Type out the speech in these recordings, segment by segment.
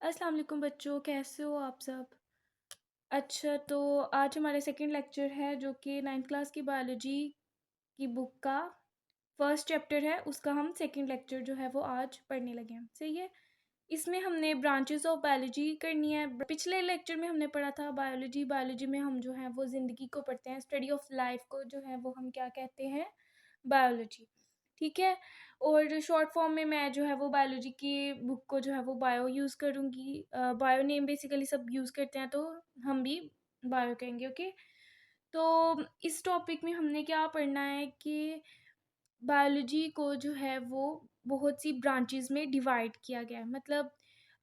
अस्सलाम वालेकुम बच्चों, कैसे हो आप सब? अच्छा, तो आज हमारा सेकंड लेक्चर है जो कि 9th क्लास की बायोलॉजी की बुक का फर्स्ट चैप्टर है। उसका हम सेकंड लेक्चर जो है वो आज पढ़ने लगे हैं। सही है। इसमें हमने ब्रांचेस ऑफ बायोलॉजी करनी है। पिछले लेक्चर में हमने पढ़ा था बायोलॉजी। बायोलॉजी में हम जो है वो ज़िंदगी को पढ़ते हैं, स्टडी ऑफ लाइफ को जो है वो हम क्या कहते हैं, बायोलॉजी। ठीक है। और शॉर्ट फॉर्म में मैं जो है वो बायोलॉजी की बुक को जो है वो बायो यूज़ करूँगी। बायो नेम बेसिकली सब यूज़ करते हैं, तो हम भी बायो कहेंगे। ओके। तो इस टॉपिक में हमने क्या पढ़ना है कि बायोलॉजी को जो है वो बहुत सी ब्रांचेस में डिवाइड किया गया है। मतलब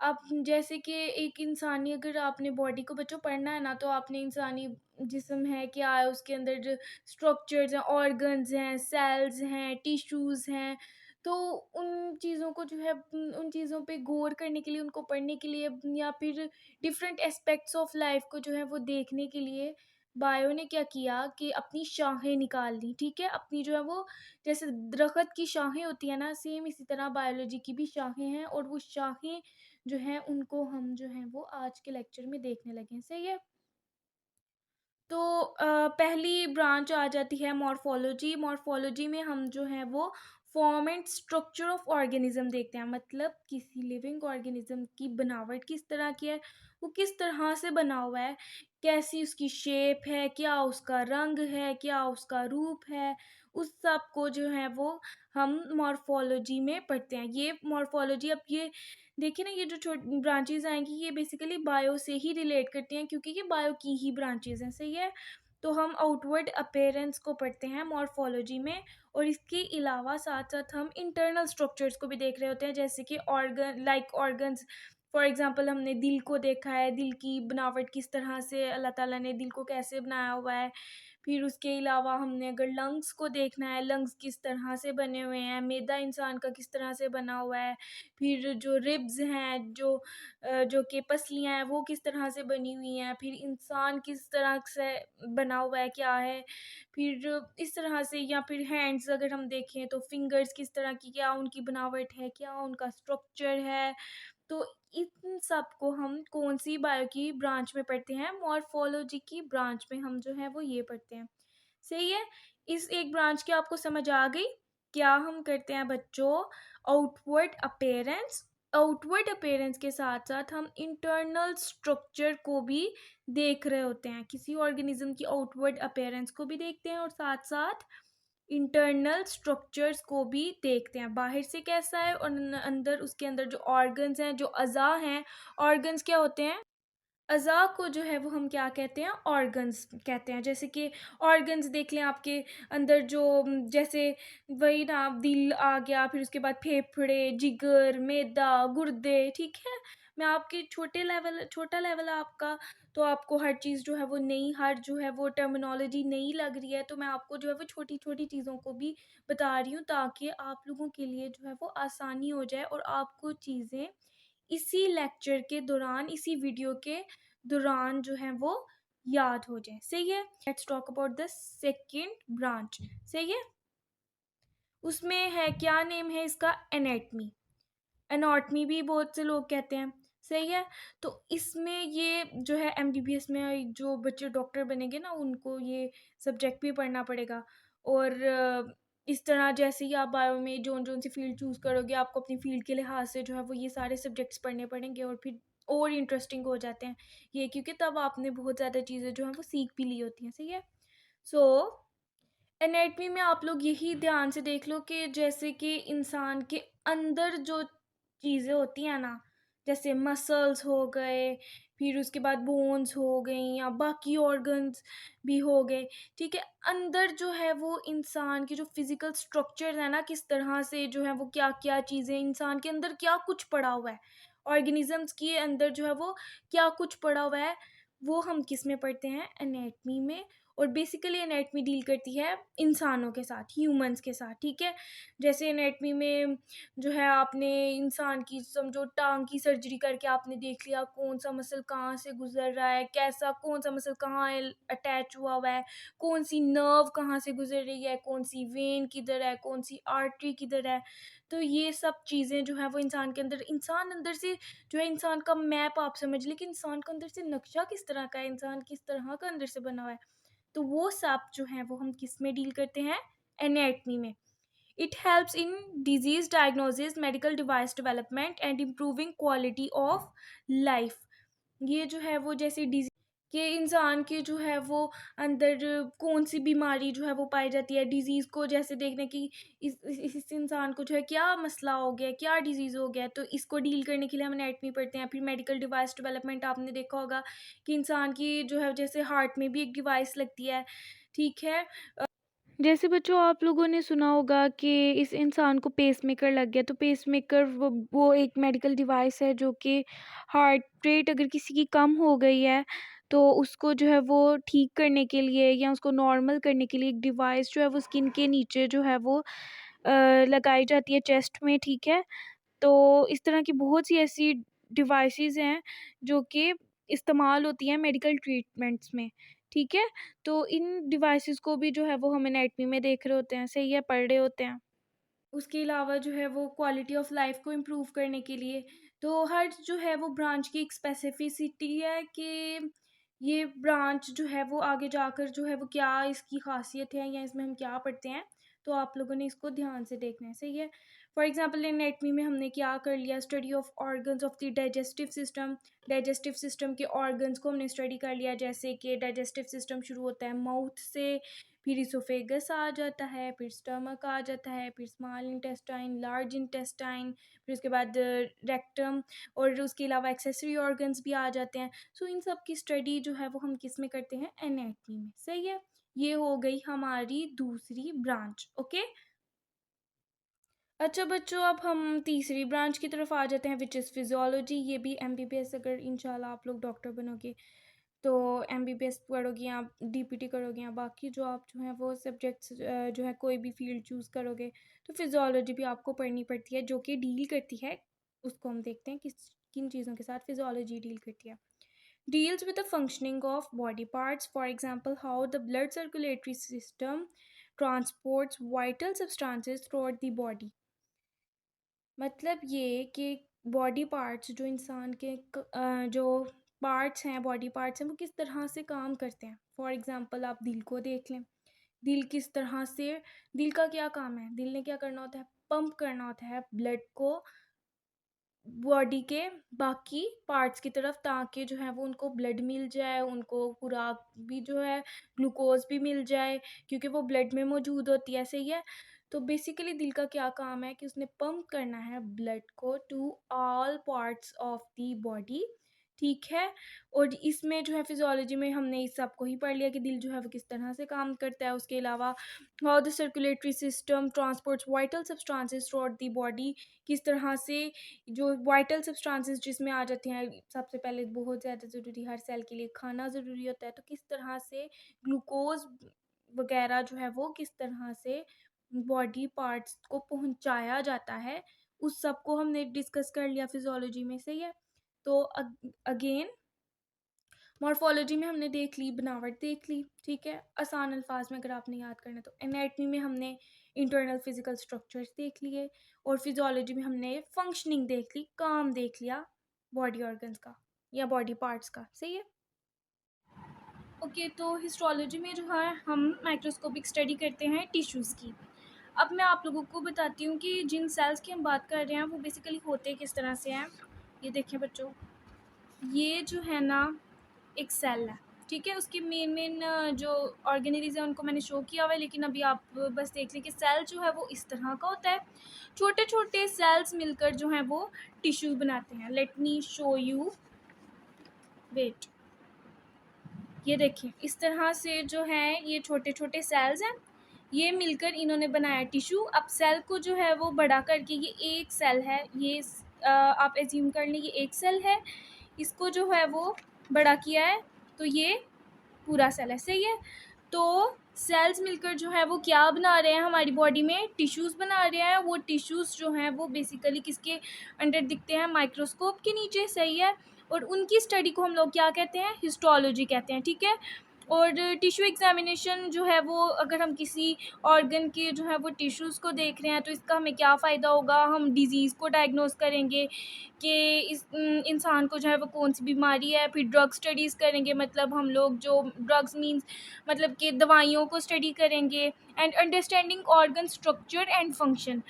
आप जैसे कि एक इंसानी, अगर आपने बॉडी को बच्चों पढ़ना है ना, तो आपने इंसानी जिस्म है क्या है, उसके अंदर जो स्ट्रक्चर्स हैं, ऑर्गन्स हैं, सेल्स हैं, टिश्यूज़ हैं, तो उन चीज़ों को जो है उन चीज़ों पे गौर करने के लिए, उनको पढ़ने के लिए, या फिर डिफरेंट एस्पेक्ट्स ऑफ लाइफ को जो है वो देखने के लिए बायो ने क्या किया कि अपनी शाखें निकाल ली। ठीक है। अपनी जो है वो, जैसे दरख्त की शाखें होती है ना, सेम इसी तरह बायोलॉजी की भी शाखें हैं, और वो शाखें जो हैं उनको हम जो हैं वो आज के लेक्चर में देखने लगे हैं। सही है। तो पहली ब्रांच आ जाती है मॉर्फोलॉजी। मॉर्फोलॉजी में हम जो है वो form and structure of organism देखते हैं। मतलब किसी लिविंग ऑर्गेनिज्म की बनावट किस तरह की है, वो किस तरह से बना हुआ है, कैसी उसकी शेप है, क्या उसका रंग है, क्या उसका रूप है, उस सब को जो है वो हम मॉर्फोलॉजी में पढ़ते हैं। ये मॉर्फोलॉजी, अब ये देखिए ना, ये जो छोटी ब्रांचेज आएंगी ये बेसिकली बायो से ही रिलेट करती हैं, क्योंकि ये बायो की ही ब्रांचेज हैं। सही है। तो हम आउटवर्ड अपीयरेंस को पढ़ते हैं मॉर्फोलॉजी में, और इसके अलावा साथ साथ हम इंटरनल स्ट्रक्चर्स को भी देख रहे होते हैं, जैसे कि organ, like organs. For example हमने दिल को देखा है, दिल की बनावट किस तरह से अल्लाह ताला ने दिल को कैसे बनाया हुआ है। फिर उसके अलावा हमने अगर लंग्स को देखना है, लंग्स किस तरह से बने हुए हैं, मैदा इंसान का किस तरह से बना हुआ है, फिर जो रिब्स हैं, जो कि पसलियाँ हैं, वो किस तरह से बनी हुई हैं, फिर इंसान किस तरह से बना हुआ है, क्या है, फिर इस तरह से, या फिर हैंड्स अगर हम देखें तो फिंगर्स किस तरह की, क्या उनकी बनावट है, क्या उनका स्ट्रक्चर है। तो इन सब को हम कौन सी बायो की ब्रांच में पढ़ते हैं, मॉर्फोलॉजी की ब्रांच में हम जो है वो ये पढ़ते हैं। सही है। इस एक ब्रांच की आपको समझ आ गई। क्या हम करते हैं बच्चों, आउटवर्ड अपीयरेंस। आउटवर्ड अपीयरेंस के साथ साथ हम इंटरनल स्ट्रक्चर को भी देख रहे होते हैं। किसी ऑर्गेनिज्म की आउटवर्ड अपीयरेंस को भी देखते हैं, और साथ साथ इंटरनल स्ट्रक्चर्स को भी देखते हैं, बाहर से कैसा है और अंदर, उसके अंदर जो ऑर्गन्स हैं, जो अज़ा हैं। ऑर्गन्स क्या होते हैं, अज़ा को जो है वो हम क्या कहते हैं, ऑर्गन्स कहते हैं। जैसे कि ऑर्गन्स देख लें आपके अंदर, जो जैसे वही ना, दिल आ गया, फिर उसके बाद फेफड़े, जिगर, मैदा, गुर्दे। ठीक है। मैं आपके छोटा लेवल है आपका, तो आपको हर चीज़ जो है वो नई, हर जो है वो टर्मिनोलॉजी नई लग रही है, तो मैं आपको जो है वो छोटी छोटी चीज़ों को भी बता रही हूँ, ताकि आप लोगों के लिए जो है वो आसानी हो जाए, और आपको चीज़ें इसी लेक्चर के दौरान, इसी वीडियो के दौरान जो है वो याद हो जाए। सही है। Let's talk about the second branch. सही है। उसमें है, क्या नेम है इसका, एनाटमी। एनाटमी भी बहुत से लोग कहते हैं। सही है। तो इसमें ये जो है एमबीबीएस में जो बच्चे डॉक्टर बनेंगे ना, उनको ये सब्जेक्ट भी पढ़ना पड़ेगा। और इस तरह जैसे ही आप बायो में जोन जोन सी फील्ड चूज़ करोगे, आपको अपनी फील्ड के लिहाज से जो है वो ये सारे सब्जेक्ट्स पढ़ने पड़ेंगे, और फिर और इंटरेस्टिंग हो जाते हैं ये, क्योंकि तब आपने बहुत ज़्यादा चीज़ें जो हैं वो सीख भी ली होती हैं। सही है। सो एनेटमी में आप लोग यही ध्यान से देख लो कि जैसे कि इंसान के अंदर जो चीज़ें होती हैं ना, जैसे मसल्स हो गए, फिर उसके बाद बोन्स हो गई, या बाकी ऑर्गन्स भी हो गए। ठीक है। अंदर जो है वो इंसान की जो फिजिकल स्ट्रक्चर है ना, किस तरह से जो है वो, क्या क्या चीज़ें इंसान के अंदर, क्या कुछ पड़ा हुआ है, ऑर्गेनिजम्स के अंदर जो है वो क्या कुछ पड़ा हुआ है, वो हम किस में पढ़ते हैं, एनेटमी में। और बेसिकली एनाटमी डील करती है इंसानों के साथ, ह्यूमंस के साथ, ठीक है। जैसे एनाटमी में जो है आपने इंसान की समझो टांग की सर्जरी करके आपने देख लिया कौन सा मसल कहाँ से गुजर रहा है, कैसा कौन सा मसल कहाँ अटैच हुआ है, कौन सी नर्व कहाँ से गुजर रही है, कौन सी वेन किधर है, कौन सी आर्टरी किधर है। तो ये सब चीज़ें जो है वो इंसान अंदर से जो है इंसान का मैप आप समझ लें कि इंसान का अंदर से नक्शा किस तरह का है, इंसान किस तरह का अंदर से बना हुआ है। तो वो सब जो है वो हम किस में डील करते हैं, एनाटमी में। It helps in disease diagnosis, medical device development and improving quality of life. ये जो है वो जैसे डिजीज कि इंसान के जो है वो अंदर कौन सी बीमारी जो है वो पाई जाती है, डिजीज़ को जैसे देखने की इस इंसान को जो है क्या मसला हो गया, क्या डिजीज़ हो गया, तो इसको डील करने के लिए हम एनाटमी पढ़ते हैं। फिर मेडिकल डिवाइस डेवलपमेंट आपने देखा होगा कि इंसान की जो है जैसे हार्ट में भी एक डिवाइस लगती है, ठीक है। जैसे बच्चों आप लोगों ने सुना होगा कि इस इंसान को पेसमेकर लग गया, तो पेसमेकर वो एक मेडिकल डिवाइस है जो कि हार्ट रेट अगर किसी की कम हो गई है तो उसको जो है वो ठीक करने के लिए या उसको नॉर्मल करने के लिए एक डिवाइस जो है वो स्किन के नीचे जो है वो लगाई जाती है चेस्ट में, ठीक है। तो इस तरह की बहुत सी ऐसी डिवाइसेस हैं जो कि इस्तेमाल होती हैं मेडिकल ट्रीटमेंट्स में, ठीक है। तो इन डिवाइसेस को भी जो है वो हम एनाटमी में देख रहे होते हैं, सही है, पढ़ रहे होते हैं। उसके अलावा जो है वो क्वालिटी ऑफ लाइफ को इम्प्रूव करने के लिए तो हर जो है वो ब्रांच की एक स्पेसिफिसिटी है कि ये ब्रांच जो है वो आगे जाकर जो है वो क्या इसकी खासियत है या इसमें हम क्या पढ़ते हैं। तो आप लोगों ने इसको ध्यान से देखना है, सही है। फॉर एग्जांपल एनाटमी में हमने क्या कर लिया, study of organs of the digestive system के ऑर्गन्स को हमने स्टडी कर लिया। जैसे कि डाइजेस्टिव सिस्टम शुरू होता है माउथ से, फिर इसोफेगस आ जाता है, फिर स्टमक आ जाता है, फिर स्मॉल इंटेस्टाइन, लार्ज इंटेस्टाइन, फिर उसके बाद रेक्टम, और उसके अलावा एक्सेसरी ऑर्गन्स भी आ जाते हैं। सो इन सब की स्टडी जो है वो हम किस में करते हैं, एनाटमी में, सही है। ये हो गई हमारी दूसरी ब्रांच, ओके। अच्छा बच्चों, अब हम तीसरी ब्रांच की तरफ आ जाते हैं विच इज़ फिजियोलॉजी। ये भी एमबीबीएस अगर इंशाल्लाह आप लोग डॉक्टर बनोगे तो एमबीबीएस पढ़ोगे या डीपीटी करोगे या बाकी जो आप जो है वो सब्जेक्ट्स जो है कोई भी फील्ड चूज़ करोगे तो फिजियोलॉजी भी आपको पढ़नी पड़ती है, जो कि डील करती है, उसको हम देखते हैं किस किन चीज़ों के साथ फिजियोलॉजी डील करती है। Deals with the functioning of body parts, for example how the blood circulatory system transports vital substances throughout the body। मतलब ये कि बॉडी पार्ट्स जो इंसान के जो पार्ट्स हैं, बॉडी पार्ट्स हैं, वो किस तरह से काम करते हैं। फॉर एग्जांपल आप दिल को देख लें, दिल किस तरह से, दिल का क्या काम है, दिल ने क्या करना होता है, पंप करना होता है ब्लड को बॉडी के बाकी पार्ट्स की तरफ, ताकि जो है वो उनको ब्लड मिल जाए, उनको खुराक भी जो है ग्लूकोज भी मिल जाए, क्योंकि वो ब्लड में मौजूद होती है, सही है। तो बेसिकली दिल का क्या काम है कि उसने पंप करना है ब्लड को to all parts of the body, ठीक है। और इसमें जो है फिजियोलॉजी में हमने इस सब को ही पढ़ लिया कि दिल जो है वो किस तरह से काम करता है। उसके अलावा how the circulatory system transports vital substances through out the body, किस तरह से जो वाइटल सब्सटेंसेस जिसमें आ जाते हैं, सबसे पहले बहुत ज़्यादा ज़रूरी हर सेल के लिए खाना ज़रूरी होता है, तो किस तरह से ग्लूकोज वगैरह जो है वो किस तरह से बॉडी पार्ट्स को पहुंचाया जाता है, उस सब को हमने डिस्कस कर लिया फिजियोलॉजी में, सही है। तो अगेन मॉर्फोलॉजी में हमने देख ली, बनावट देख ली, ठीक है। आसान अल्फाज में अगर आपने याद करना है तो एनाटमी में हमने इंटरनल फिजिकल स्ट्रक्चर्स देख लिए, और फिजियोलॉजी में हमने फंक्शनिंग देख ली, काम देख लिया बॉडी ऑर्गन्स का या बॉडी पार्ट्स का, सही है। ओके, तो हिस्टोलॉजी में जो है हम माइक्रोस्कोपिक स्टडी करते हैं टिश्यूज़ की। अब मैं आप लोगों को बताती हूँ कि जिन सेल्स की हम बात कर रहे हैं वो बेसिकली होते किस तरह से हैं। ये देखिए बच्चों, ये जो है ना एक सेल है, ठीक है। उसके मेन जो ऑर्गेनेलीज है उनको मैंने शो किया हुआ है, लेकिन अभी आप बस देख लें कि सेल जो है वो इस तरह का होता है। छोटे छोटे सेल्स मिलकर जो है वो टिश्यू बनाते हैं। Let me show you, wait, ये देखिए इस तरह से जो है ये छोटे छोटे सेल्स हैं, ये मिलकर इन्होंने बनाया टिश्यू। अब सेल को जो है वो बड़ा करके, ये एक सेल है, ये आप एज्यूम कर लें ये एक सेल है, इसको जो है वो बड़ा किया है तो ये पूरा सेल है, सही है। तो सेल्स मिलकर जो है वो क्या बना रहे हैं, हमारी बॉडी में टिश्यूज़ बना रहे हैं। वो टिश्यूज़ जो हैं वो बेसिकली किसके अंडर दिखते हैं, माइक्रोस्कोप के नीचे, सही है। और उनकी स्टडी को हम लोग क्या कहते हैं, हिस्टोलॉजी कहते हैं, ठीक है। और टिश्यू एग्जामिनेशन जो है वो, अगर हम किसी ऑर्गन के जो है वो टिश्यूज़ को देख रहे हैं तो इसका हमें क्या फ़ायदा होगा, हम डिज़ीज़ को डायग्नोस करेंगे कि इस इंसान को जो है वो कौन सी बीमारी है। फिर ड्रग स्टडीज़ करेंगे, मतलब हम लोग जो ड्रग्स मीन्स मतलब कि दवाइयों को स्टडी करेंगे। And understanding organ structure and function,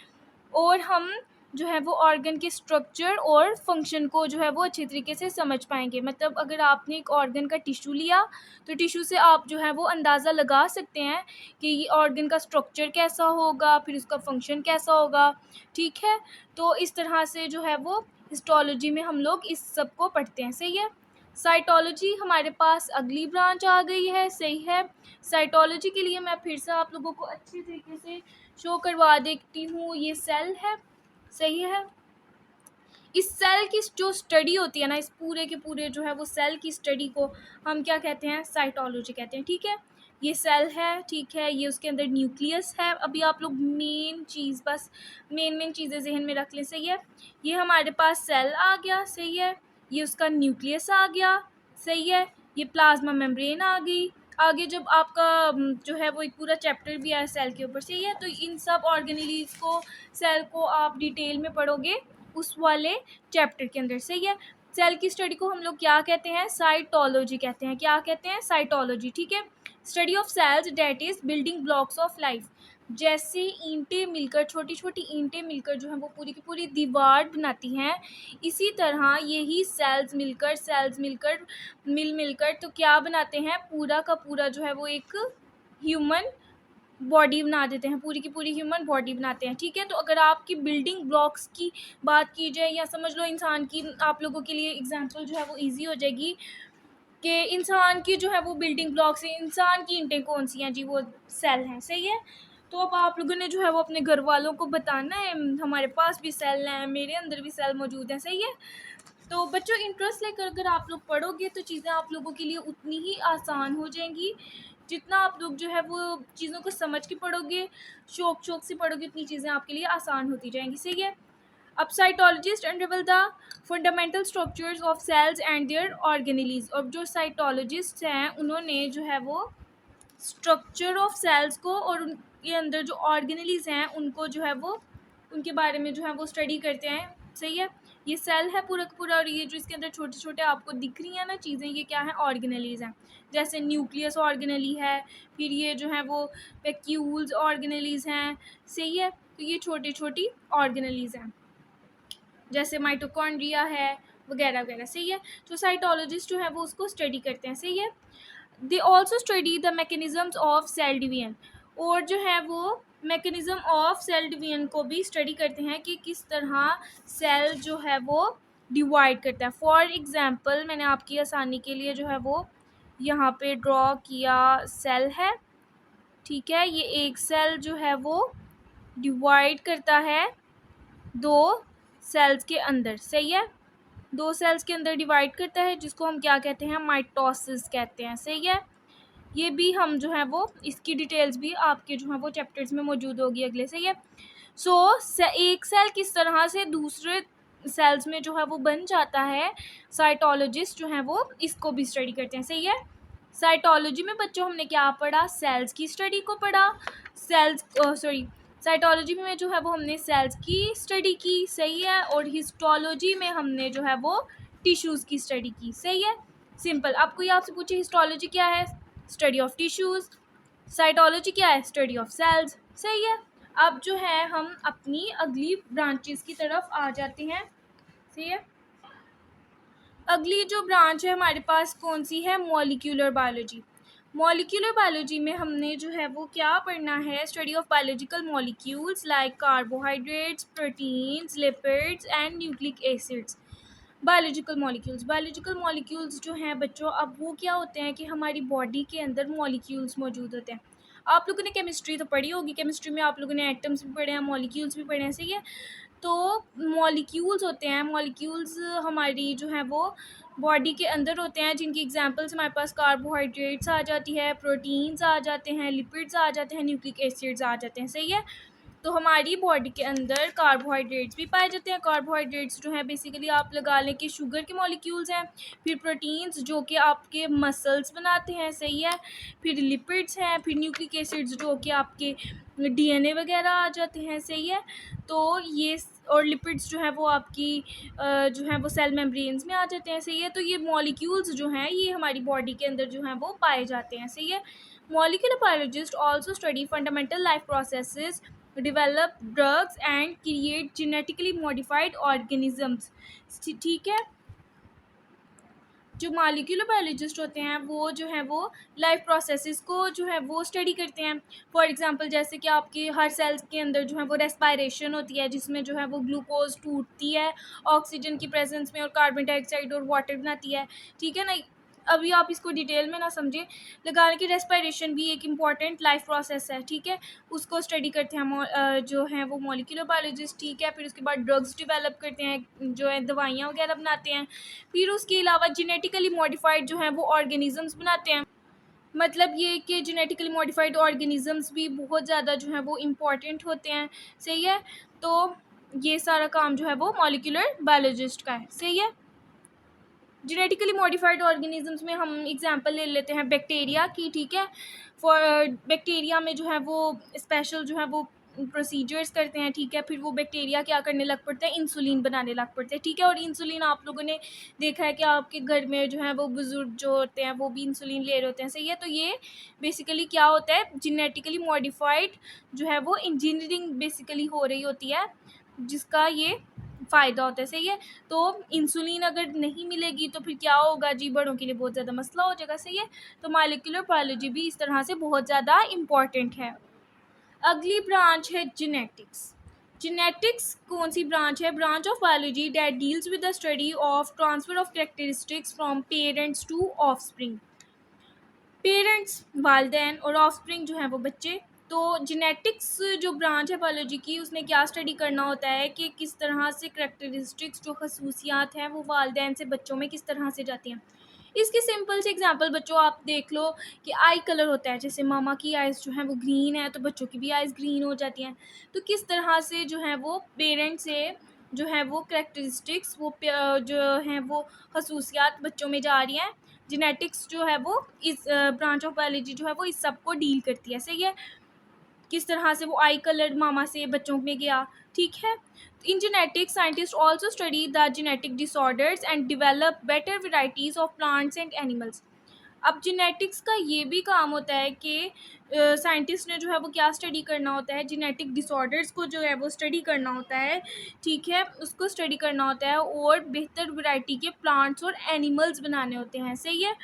और हम जो है वो ऑर्गन के स्ट्रक्चर और फंक्शन को जो है वो अच्छे तरीके से समझ पाएंगे। मतलब अगर आपने एक ऑर्गन का टिश्यू लिया तो टिश्यू से आप जो है वो अंदाज़ा लगा सकते हैं कि ये ऑर्गन का स्ट्रक्चर कैसा होगा, फिर उसका फंक्शन कैसा होगा, ठीक है। तो इस तरह से जो है वो हिस्टोलॉजी में हम लोग इस सब को पढ़ते हैं, सही है। साइटोलॉजी हमारे पास अगली ब्रांच आ गई है, सही है। साइटोलॉजी के लिए मैं फिर से आप लोगों को अच्छी तरीके से शो करवा देती हूँ। ये सेल है, सही है। इस सेल की जो स्टडी होती है ना, इस पूरे के पूरे जो है वो सेल की स्टडी को हम क्या कहते हैं, साइटोलॉजी कहते हैं, ठीक है। ये सेल है, ठीक है, ये उसके अंदर न्यूक्लियस है। अभी आप लोग मेन चीज़, बस मेन चीज़ें जहन में रख लें, सही है। ये हमारे पास सेल आ गया, सही है। ये उसका न्यूक्लियस आ गया, सही है। ये प्लाज्मा मेम्ब्रेन आ गई। आगे जब आपका जो है वो एक पूरा चैप्टर भी आया सेल के ऊपर, सही है। तो इन सब ऑर्गेनेलीज को, सेल को आप डिटेल में पढ़ोगे उस वाले चैप्टर के अंदर, सही है। सेल की स्टडी को हम लोग क्या कहते हैं, साइटोलॉजी कहते हैं। क्या कहते हैं, साइटोलॉजी, ठीक है। Study of cells that is building blocks of life. जैसे ईंटें मिलकर, छोटी छोटी ईंटें मिलकर जो है वो पूरी की पूरी दीवार बनाती हैं, इसी तरह यही सेल्स मिलकर मिलकर तो क्या बनाते हैं, पूरा का पूरा जो है वो एक ह्यूमन बॉडी बना देते हैं, पूरी की पूरी ह्यूमन बॉडी बनाते हैं, ठीक है। तो अगर आपकी बिल्डिंग ब्लॉक्स की बात की जाए, या समझ लो इंसान की, आप लोगों के लिए एग्जांपल जो है वो इजी हो जाएगी कि इंसान की जो है वो बिल्डिंग ब्लॉक्स है, इंसान की ईंटें कौन सी हैं जी, वो सेल हैं, सही है। तो अब आप लोगों ने जो है वो अपने घर वालों को बताना है, हमारे पास भी सेल हैं, मेरे अंदर भी सेल मौजूद हैं, सही है। तो बच्चों, इंटरेस्ट लेकर अगर आप लोग पढ़ोगे तो चीज़ें आप लोगों के लिए उतनी ही आसान हो जाएंगी। जितना आप लोग जो है वो चीज़ों को समझ के पढ़ोगे, शौक से पढ़ोगे, उतनी चीज़ें आपके लिए आसान होती जाएंगी, सही है। अब cytologist unravel the fundamental structures of cells and their organelles. और जो साइटोलॉजिस्ट हैं उन्होंने जो है वो स्ट्रक्चर ऑफ सेल्स को और उनके अंदर जो ऑर्गेनेलीज हैं उनको जो है वो, उनके बारे में जो है वो स्टडी करते हैं, सही है। ये सेल है पूरा का पूरा, और ये जो इसके अंदर छोटे छोटे आपको दिख रही हैं ना चीज़ें, ये क्या है, ऑर्गेनेलीज हैं। जैसे न्यूक्लियस ऑर्गेनेली है, फिर ये जो है वो वैक्यूल्स ऑर्गेनेलीज हैं, सही है। तो ये छोटी छोटी ऑर्गेनेलीज हैं, जैसे माइटोकॉन्ड्रिया है, वगैरह वगैरह, सही है। तो साइटोलॉजिस्ट जो है वो उसको स्टडी करते हैं, सही है। They also study the mechanisms of cell division. और जो है वो मैकेनिज़्म ऑफ सेल डिवीजन को भी स्टडी करते हैं कि किस तरह सेल जो है वो डिवाइड करता है। फॉर एग्ज़ाम्पल, मैंने आपकी आसानी के लिए जो है वो यहाँ पे ड्रॉ किया सेल है, ठीक है। ये एक सेल जो है वो डिवाइड करता है दो सेल्स के अंदर, सही है। दो सेल्स के अंदर डिवाइड करता है, जिसको हम क्या कहते हैं, माइटोसिस कहते हैं, सही है। ये भी हम जो है वो, इसकी डिटेल्स भी आपके जो है वो चैप्टर्स में मौजूद होगी अगले, सही है। एक सेल किस तरह से दूसरे सेल्स में जो है वो बन जाता है, साइटोलॉजिस्ट जो है वो इसको भी स्टडी करते हैं, सही है। साइटोलॉजी में बच्चों हमने क्या पढ़ा, सेल्स की स्टडी को पढ़ा। साइटोलॉजी में जो है वो हमने सेल्स की स्टडी की, सही है। और हिस्टोलॉजी में हमने जो है वो टिश्यूज़ की स्टडी की, सही है। सिंपल। अब कोई आपसे पूछे हिस्टोलॉजी क्या है, स्टडी ऑफ टिश्यूज़। साइटोलॉजी क्या है, स्टडी ऑफ सेल्स, सही है। अब जो है हम अपनी अगली ब्रांचेस की तरफ आ जाते हैं, सही है। अगली जो ब्रांच है हमारे पास कौन सी है, मॉलिक्यूलर बायोलॉजी। मॉलिक्यूलर बायोलॉजी में हमने जो है वो क्या पढ़ना है, study of biological molecules like carbohydrates, proteins, lipids and nucleic acids. Biological molecules जो हैं बच्चों, अब वो क्या होते हैं कि हमारी बॉडी के अंदर मॉलिक्यूल्स मौजूद होते हैं। आप लोगों ने केमिस्ट्री तो पढ़ी होगी, केमिस्ट्री में आप लोगों ने एटम्स भी पढ़े हैं, मॉलिक्यूल्स भी पढ़े हैं, सही है। तो मॉलिक्यूल्स होते हैं, मॉलिक्यूल्स हमारी जो है वो बॉडी के अंदर होते हैं, जिनकी एग्जांपल्स हमारे पास कार्बोहाइड्रेट्स आ जाती है, प्रोटीन्स आ जाते हैं, लिपिड्स आ जाते हैं, न्यूक्लिक एसिड्स आ जाते हैं। सही है। तो हमारी बॉडी के अंदर कार्बोहाइड्रेट्स भी पाए जाते हैं। कार्बोहाइड्रेट्स जो है बेसिकली आप लगा लें कि शुगर के मॉलिक्यूल्स हैं। फिर प्रोटीन्स जो कि आपके मसल्स बनाते हैं। सही है। फिर लिपिड्स हैं। फिर न्यूक्लिक एसिड्स जो कि आपके डीएनए वगैरह आ जाते हैं। सही है। तो ये और लिपिड्स जो है वो आपकी जो है वो सेल मेम्ब्रेन्स में आ जाते हैं। सही है। तो ये मॉलिक्यूल्स जो हैं ये हमारी बॉडी के अंदर जो हैं वो पाए जाते हैं। सही है। Molecular biologists also study fundamental life processes, develop drugs and create genetically modified organisms। ठीक है। जो मॉलिक्यूलर बायोलॉजिस्ट होते हैं वो जो है वो लाइफ प्रोसेसेस को जो है वो स्टडी करते हैं। फॉर एग्जांपल जैसे कि आपके हर सेल्स के अंदर जो है वो रेस्पायरेशन होती है, जिसमें जो है वो ग्लूकोज टूटती है ऑक्सीजन की प्रेजेंस में और कार्बन डाइऑक्साइड और वाटर बनाती है। ठीक है ना। अभी आप इसको डिटेल में ना समझें, लगाने की रेस्पायरेशन भी एक इम्पॉर्टेंट लाइफ प्रोसेस है। ठीक है। उसको स्टडी करते हैं जो है वो मॉलिक्यूलर बायोलॉजिस्ट। ठीक है। फिर उसके बाद ड्रग्स डेवलप करते हैं, जो है दवाइयाँ वगैरह बनाते हैं। फिर उसके अलावा जेनेटिकली मॉडिफाइड जो है वो ऑर्गेनिजम्स बनाते हैं। मतलब ये कि जेनेटिकली मॉडिफाइड ऑर्गेनिजम्स भी बहुत ज़्यादा जो है वो इम्पॉर्टेंट होते हैं। सही है। तो ये सारा काम जो है वो मॉलिक्यूलर बायोलॉजिस्ट का है। सही है। जेनेटिकली मॉडिफाइड ऑर्गेनिजम्स में हम एग्जांपल ले लेते हैं बैक्टीरिया की। ठीक है। फॉर बैक्टीरिया में जो है वो स्पेशल जो है वो प्रोसीजर्स करते हैं। ठीक है। फिर वो बैक्टीरिया क्या करने लग पड़ते हैं, इंसुलिन बनाने लग पड़ते हैं। ठीक है। और इंसुलिन आप लोगों ने देखा है कि आपके घर में जो है वो बुजुर्ग जो होते हैं वो भी इंसुलिन ले रहे होते हैं। सही है। तो ये बेसिकली क्या होता है, जेनेटिकली मॉडिफाइड जो है वो इंजीनियरिंग बेसिकली हो रही होती है, जिसका ये फ़ायदा होता है। सही है। तो इंसुलिन अगर नहीं मिलेगी तो फिर क्या होगा जी, बड़ों के लिए बहुत ज़्यादा मसला हो जाएगा। सही है। तो मॉलिक्यूलर बायोलॉजी भी इस तरह से बहुत ज़्यादा इम्पॉर्टेंट है। अगली ब्रांच है जेनेटिक्स। जेनेटिक्स कौन सी ब्रांच है? Branch of biology that deals with the study of transfer of characteristics from parents to offspring. Parents वालिदैन और ऑफस्प्रिंग जो हैं वो बच्चे। तो जेनेटिक्स जो ब्रांच है बायोलॉजी की, उसने क्या स्टडी करना होता है कि किस तरह से करैक्टरिस्टिक्स जो खसूसियात हैं वो वालिदैन से बच्चों में किस तरह से जाती हैं। इसकी सिंपल से एग्जांपल बच्चों आप देख लो कि आई कलर होता है, जैसे मामा की आइज़ जो है वो ग्रीन है तो बच्चों की भी आइज़ ग्रीन हो जाती हैं। तो किस तरह से जो है वो पेरेंट्स से जो है वो करैक्टरिस्टिक्स वो जो हैं वो खसूसियात बच्चों में जा रही हैं। जेनेटिक्स जो है वो इस ब्रांच ऑफ बायोलॉजी जो है वो इस सब को डील करती है। सही है। किस तरह से वो आई कलर मामा से बच्चों में गया। ठीक है। In genetics scientist also study the genetic disorders and develop better varieties of plants and animals. अब जेनेटिक्स का ये भी काम होता है कि साइंटिस्ट ने जो है वो क्या स्टडी करना होता है, जेनेटिक डिसऑर्डर्स को जो है वो स्टडी करना होता है। ठीक है। उसको स्टडी करना होता है और बेहतर वैरायटी के प्लांट्स और एनिमल्स बनाने होते हैं। सही है।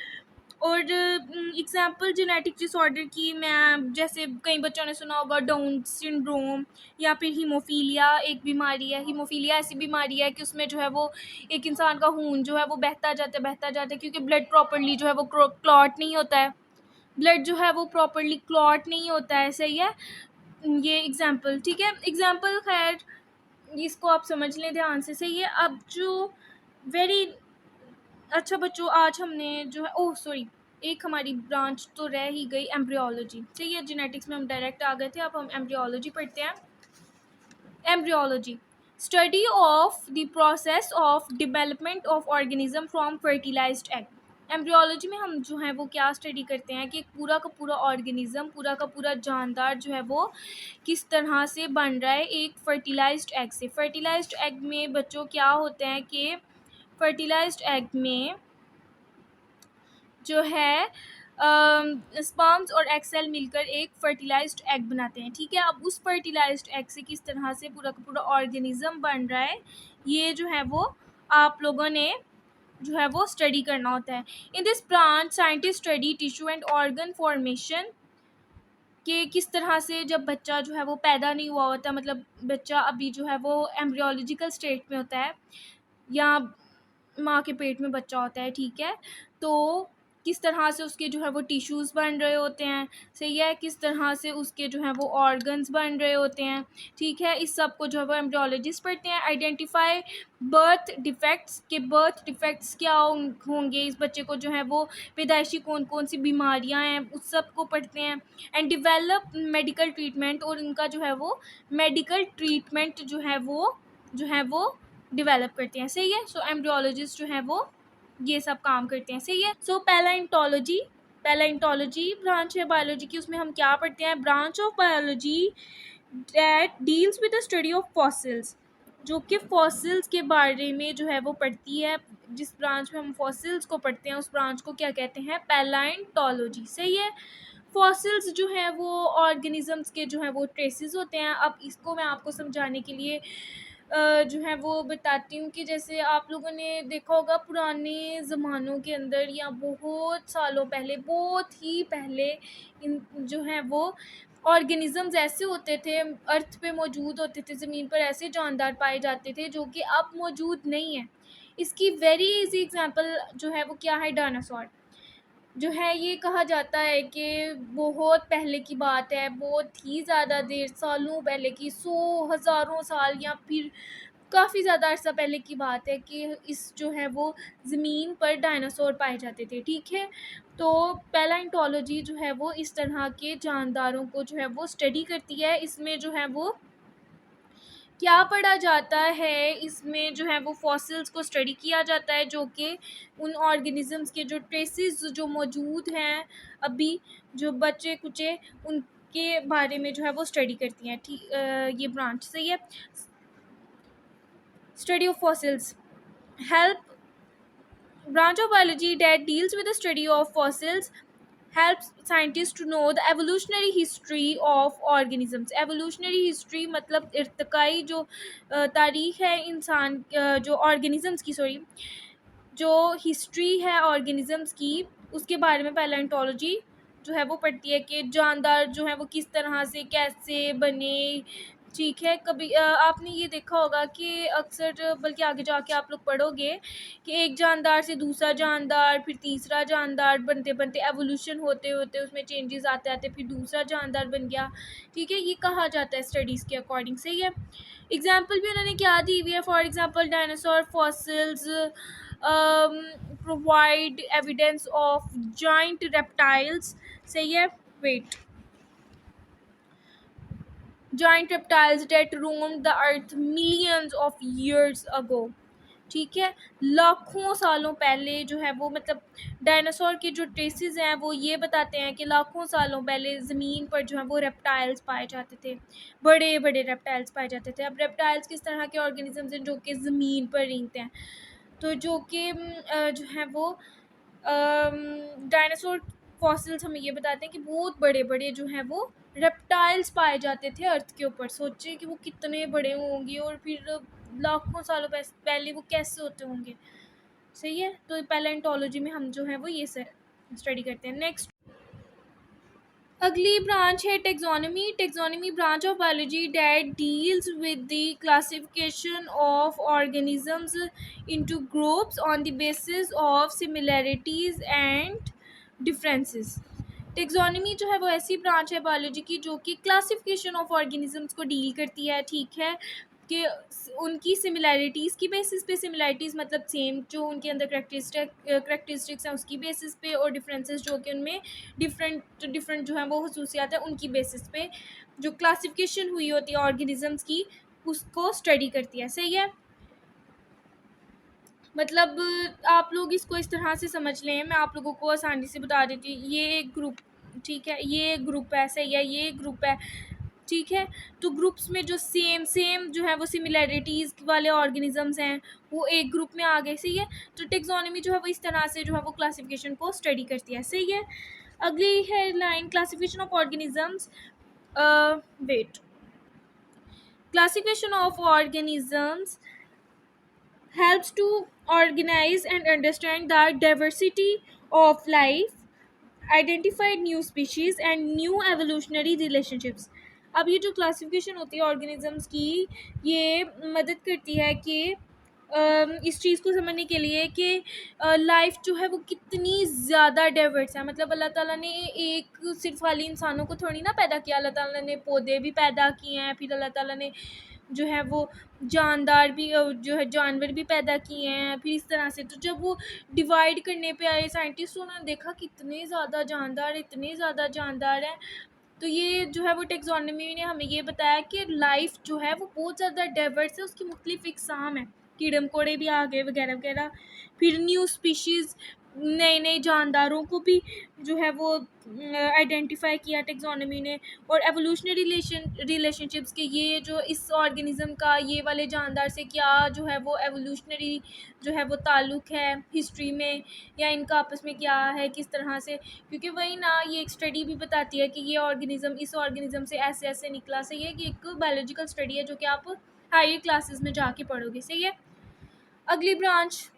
और एग्जांपल जेनेटिक डिसऑर्डर की मैं, जैसे कई बच्चों ने सुना होगा डाउन सिंड्रोम या फिर हीमोफीलिया एक बीमारी है। हीमोफीलिया ऐसी बीमारी है कि उसमें जो है वो एक इंसान का खून जो है वो बहता जाता है क्योंकि ब्लड प्रॉपरली जो है वो क्लॉट नहीं होता है। ब्लड जो है वो प्रॉपरली क्लॉट नहीं होता है। सही है। ये एग्जांपल। ठीक है। एग्जांपल खैर इसको आप समझ लें ध्यान से। सही है। अब जो वेरी अच्छा बच्चों, आज हमने जो है सॉरी, एक हमारी ब्रांच तो रह ही गई, एम्ब्रियोलॉजी। सही है। जेनेटिक्स में हम डायरेक्ट आ गए थे, अब हम एम्ब्रियोलॉजी पढ़ते हैं। Embryology study of the process of development of organism from fertilised egg. Embryology में हम जो है वो क्या स्टडी करते हैं कि पूरा का पूरा ऑर्गेनिज्म, पूरा का पूरा जानदार जो है वो किस तरह से बन रहा है एक फर्टिलाइज्ड एग से। फर्टिलाइज्ड एग में बच्चों क्या होते हैं कि फर्टिलाइज्ड एग में जो है स्पर्म्स और एग सेल मिलकर एक फर्टिलाइज्ड एग बनाते हैं। ठीक है। अब उस फर्टिलाइज्ड एग से किस तरह से पूरा का पूरा ऑर्गेनिज्म बन रहा है, ये जो है वो आप लोगों ने जो है वो स्टडी करना होता है। In this branch scientist study tissue and organ formation, कि किस तरह से जब बच्चा जो है वो पैदा नहीं हुआ होता, मतलब बच्चा अभी जो है वो एम्ब्रियोलॉजिकल स्टेट में होता है या माँ के पेट में बच्चा होता है। ठीक है। तो किस तरह से उसके जो है वो टिश्यूज़ बन रहे होते हैं, सही है, किस तरह से उसके जो है वो ऑर्गन्स बन रहे होते हैं, ठीक है। इस सब को जो है वो एम्ब्रियोलॉजिस्ट पढ़ते हैं। आइडेंटिफाई बर्थ डिफेक्ट्स, के बर्थ डिफेक्ट्स क्या होंगे, इस बच्चे को जो है वो पैदाइशी कौन कौन सी बीमारियां हैं, उस सब को पढ़ते हैं। एंड डेवलप मेडिकल ट्रीटमेंट, और इनका जो है वो मेडिकल ट्रीटमेंट जो है वो डेवलप करते हैं, सही है। सो एम्ब्रियोलॉजिस्ट जो है वो ये सब काम करते हैं, सही है। सो पैलेंटोलॉजी ब्रांच है बायोलॉजी की, उसमें हम क्या पढ़ते हैं, branch of biology that deals with the study of fossils, जो कि फॉसिल्स के बारे में जो है वो पढ़ती है। जिस ब्रांच में हम फॉसिल्स को पढ़ते हैं उस ब्रांच को क्या कहते हैं, पैलेंटोलॉजी, सही है। फॉसिल्स जो है वो ऑर्गेनिजम्स के जो है वो ट्रेसेस होते हैं। अब इसको मैं आपको समझाने के लिए जो है वो बताती हूँ कि जैसे आप लोगों ने देखा होगा पुराने ज़मानों के अंदर या बहुत सालों पहले, बहुत ही पहले, इन जो है वो ऑर्गेनिजम्स ऐसे होते थे, अर्थ पे मौजूद होते थे, ज़मीन पर ऐसे जानदार पाए जाते थे जो कि अब मौजूद नहीं है। इसकी वेरी इजी एग्जांपल जो है वो क्या है, डायनासोर जो है। ये कहा जाता है कि बहुत पहले की बात है, बहुत ही ज़्यादा देर, सालों पहले की, 100 हज़ारों साल या फिर काफ़ी ज़्यादा अर्सा पहले की बात है कि इस जो है वो ज़मीन पर डायनासोर पाए जाते थे, ठीक है। तो पैलेंटोलॉजी जो है वो इस तरह के जानदारों को जो है वो स्टडी करती है। इसमें जो है वो क्या पढ़ा जाता है, इसमें जो है वो फॉसिल्स को स्टडी किया जाता है, जो कि उन ऑर्गेनिजम्स के जो ट्रेसेस जो मौजूद हैं अभी, जो बचे कुचे, उनके बारे में जो है वो स्टडी करती हैं, ठीक। ये ब्रांच सही है। Study of fossils help, branch of biology that deals with the study of fossils helps scientists to know the evolutionary history of organisms। evolutionary history मतलब इर्तिकाई जो तारीख है इंसान जो organisms की, सॉरी, जो हिस्ट्री है ऑर्गेनिजम्स की, उसके बारे में पैलेंटोलॉजी जो है वो पढ़ती है कि जानदार जो है वो किस तरह से कैसे बने, ठीक है। कभी आपने ये देखा होगा कि अक्सर, बल्कि आगे जाके आप लोग पढ़ोगे कि एक जानदार से दूसरा जानदार, फिर तीसरा जानदार, बनते बनते एवोल्यूशन होते होते उसमें चेंजेस आते आते फिर दूसरा जानदार बन गया, ठीक है। ये कहा जाता है स्टडीज़ के अकॉर्डिंग, सही है। एग्जाम्पल भी उन्होंने क्या दी हुई है, for example dinosaur fossils provide evidence of giant reptiles, सही है। Wait, giant reptiles that roamed the earth millions of years ago, ठीक है। लाखों सालों पहले जो है वो, मतलब डायनासोर के जो ट्रेसेस हैं वो ये बताते हैं कि लाखों सालों पहले ज़मीन पर जो है वो रेप्टाइल्स पाए जाते थे, बड़े बड़े रेप्टाइल्स पाए जाते थे। अब रेप्टाइल्स किस तरह के ऑर्गेनिजम्स हैं जो कि ज़मीन पर रहते हैं, तो जो कि जो है वो डायनासोर फॉसिल्स हमें ये बताते हैं कि बहुत बड़े बड़े जो हैं वो रेप्टाइल्स पाए जाते थे अर्थ के ऊपर। सोचिए कि वो कितने बड़े होंगे और फिर लाखों सालों पहले वो कैसे होते होंगे, सही है। तो पैलेंटोलॉजी में हम जो है वो ये स्टडी करते हैं। नेक्स्ट अगली ब्रांच है taxonomy. Taxonomy branch of biology that deals with the classification of organisms into groups on the basis of similarities and differences. Taxonomy जो है वो ऐसी ब्रांच है बायोलॉजी की जो कि क्लासिफिकेशन ऑफ ऑर्गेनिजम्स को डील करती है, ठीक है, कि उनकी सिमिलैरिटीज़ की बेसिस पे, सिमिलैरिटीज़ मतलब सेम जो उनके अंदर करेक्टरिस्टिक्स हैं उसकी बेसिस पे, और डिफरेंसेस जो कि उनमें डिफरेंट जो है वो खसूसियात है उनकी बेसिस पे जो क्लासिफिकेशन हुई होती है ऑर्गेनिजम्स की, उसको स्टडी करती है, सही है। मतलब आप लोग इसको इस तरह से समझ लें, मैं आप लोगों को आसानी से बता देती हूँ। ये एक ग्रुप, ठीक है, ये एक ग्रुप है, सही है, ये एक ग्रुप है, ठीक है। तो ग्रुप्स में जो सेम जो है वो सिमिलैरिटीज़ वाले ऑर्गेनिजम्स हैं वो एक ग्रुप में आ गए, सही है। तो टेक्सोनॉमी जो है वो इस तरह से जो है वो क्लासिफिकेशन को स्टडी करती है, सही है। अगली है line classification of organisms. Wait, classification of organisms helps to organize and understand the diversity of life, identify new species and new evolutionary relationships। अब ये जो क्लासिफिकेशन होती है ऑर्गेनिजम्स की, ये मदद करती है कि इस चीज़ को समझने के लिए कि लाइफ जो है वो कितनी ज़्यादा डाइवर्स है। मतलब अल्लाह ताला ने एक सिर्फ खाली इंसानों को थोड़ी ना पैदा किया, अल्लाह ताला ने पौधे भी पैदा किए हैं, फिर अल्लाह ताला ने जो है वो जानदार भी जो है जानवर भी पैदा किए हैं, फिर इस तरह से। तो जब वो डिवाइड करने पे आए साइंटिस्टों ने देखा कितने ज़्यादा जानदार, इतने ज़्यादा जानदार हैं। तो ये जो है वो टेक्सोनोमी ने हमें ये बताया कि लाइफ जो है वो बहुत ज़्यादा डाइवर्स है, उसकी मुख्तलिफ इकसाम है, कीड़े मकोड़े भी आ गए वगैरह वगैरह। फिर न्यू स्पीशीज़, नए नए जानदारों को भी जो है वो आइडेंटिफाई किया टेक्सोनोमी ने। और एवोल्यूशनरी रिलेशनशिप्स के ये जो इस ऑर्गेनिज़म का ये वाले जानदार से क्या जो है वो एवोल्यूशनरी जो है वो ताल्लुक़ है हिस्ट्री में, या इनका आपस में क्या है, किस तरह से। क्योंकि वही ना, ये एक स्टडी भी बताती है कि ये ऑर्गेनिज़म इस ऑर्गेनिज़म से ऐसे ऐसे निकला। सही है कि एक बायोलॉजिकल स्टडी है जो कि आप हायर क्लासेस में जाके पढ़ोगे। सही है। अगली ब्रांच,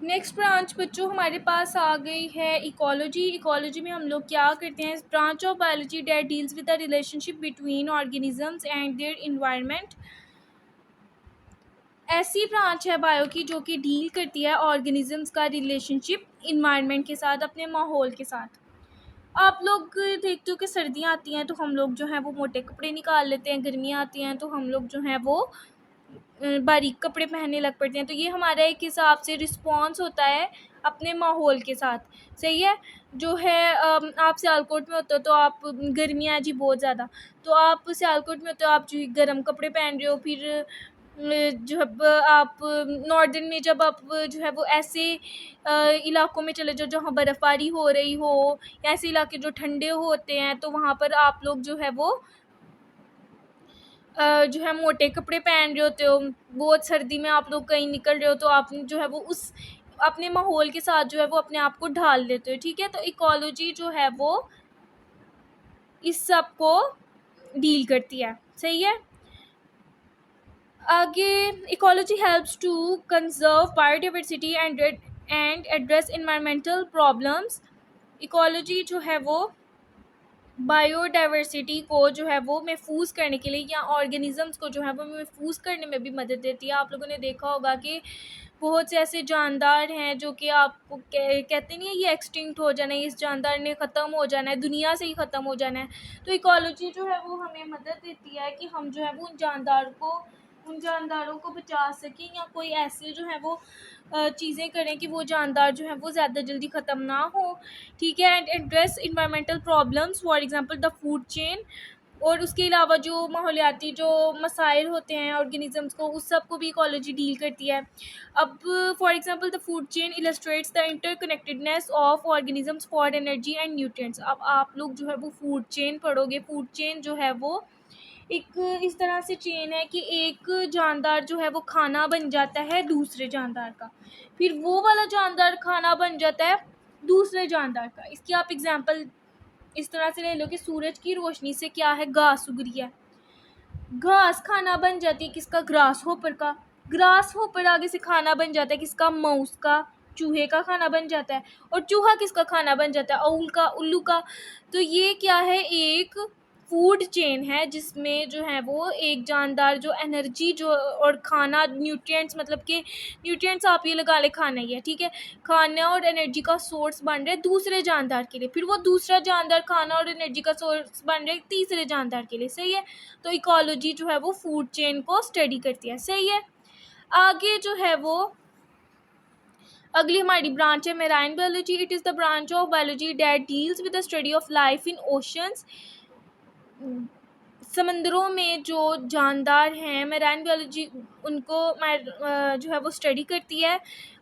नेक्स्ट ब्रांच बच्चों हमारे पास आ गई है इकोलॉजी। इकोलॉजी में हम लोग क्या करते हैं, branch of biology that deals with the relationship between organisms and their environment. ऐसी ब्रांच है बायो की जो कि डील करती है ऑर्गेनिजम्स का रिलेशनशिप इन्वायरमेंट के साथ, अपने माहौल के साथ। आप लोग देखते हो कि सर्दियाँ आती हैं तो हम लोग जो है वो मोटे कपड़े निकाल लेते हैं, गर्मियाँ आती हैं तो हम लोग जो है वो बारीक कपड़े पहनने लग पड़ते हैं। तो ये हमारा एक हिसाब से रिस्पॉन्स होता है अपने माहौल के साथ। सही है। जो है आप सियालकोट में होते हो तो आप, गर्मियाँ जी बहुत ज़्यादा, तो आप सियालकोट में होते हो, आप जो गर्म कपड़े पहन रहे हो। फिर जब आप नॉर्दर्न में, जब आप जो है वो ऐसे इलाकों में चले जाओ जहाँ बर्फ़बारी हो रही हो, या ऐसे इलाके जो ठंडे होते हैं, तो वहाँ पर आप लोग जो है वो जो है मोटे कपड़े पहन रहे होते हो। बहुत सर्दी में आप लोग कहीं निकल रहे हो तो आप जो है वो उस अपने माहौल के साथ जो है वो अपने आप को ढाल लेते हो। ठीक है। तो इकोलॉजी जो है वो इस सब को डील करती है। सही है। आगे, ecology helps to conserve biodiversity and address environmental problems. Ecology जो है वो बायोडाइवर्सिटी को जो है वो महफूज करने के लिए, या ऑर्गेनिज़म्स को जो है वो महफूज करने में भी मदद देती है। आप लोगों ने देखा होगा कि बहुत से ऐसे जानदार हैं जो कि आपको कहते नहीं है ये एक्सटिंक्ट हो जाना है, इस जानदार ने ख़त्म हो जाना है, दुनिया से ही ख़त्म हो जाना है। तो इकोलॉजी जो है वो हमें मदद देती है कि हम जो है वो उन जानदारों को बचा सकें, या कोई ऐसे जो है वो चीज़ें करें कि वो जानदार जो है वो ज़्यादा जल्दी ख़त्म ना हो। ठीक है। And address environmental problems, for example the food chain. और उसके अलावा जो माहौलियाती जो मसाइल होते हैं ऑर्गेनिज़म्स को, उस सब को भी इकोलॉजी डील करती है। अब for example the food chain illustrates the interconnectedness of organisms for energy and nutrients. अब आप लोग जो है वो फूड चेन पढ़ोगे। फूड चेन जो है वो एक इस तरह से चेन है कि एक जानदार जो है वो खाना बन जाता है दूसरे जानदार का, फिर वो वाला जानदार खाना बन जाता है दूसरे जानदार का। इसकी आप एग्जांपल इस तरह से ले लो कि सूरज की रोशनी से क्या है, घास उग रही है, घास खाना बन जाती है किसका, ग्रास होपर का। ग्रास होपर आगे से खाना बन जाता है किसका, माउस का, चूहे का खाना बन जाता है। और चूहा किसका खाना बन जाता है, औल का, उल्लू का। तो ये क्या है, एक फूड चेन है जिसमें जो है वो एक जानदार जो एनर्जी जो और खाना, न्यूट्रिएंट्स, मतलब कि न्यूट्रिएंट्स आप ये लगा ले, खाना ही है। ठीक है। खाना और एनर्जी का सोर्स बन रहा है दूसरे जानदार के लिए, फिर वो दूसरा जानदार खाना और एनर्जी का सोर्स बन रहा है तीसरे जानदार के लिए। सही है। तो इकोलॉजी जो है वो फूड चेन को स्टडी करती है। सही है। आगे जो है वो अगली हमारी ब्रांच है marine biology. It is the branch of biology that deals with the study of life in oceans. समंदरों में जो जानदार हैं, मेराइन बायोलॉजी उनको जो है वो स्टडी करती है।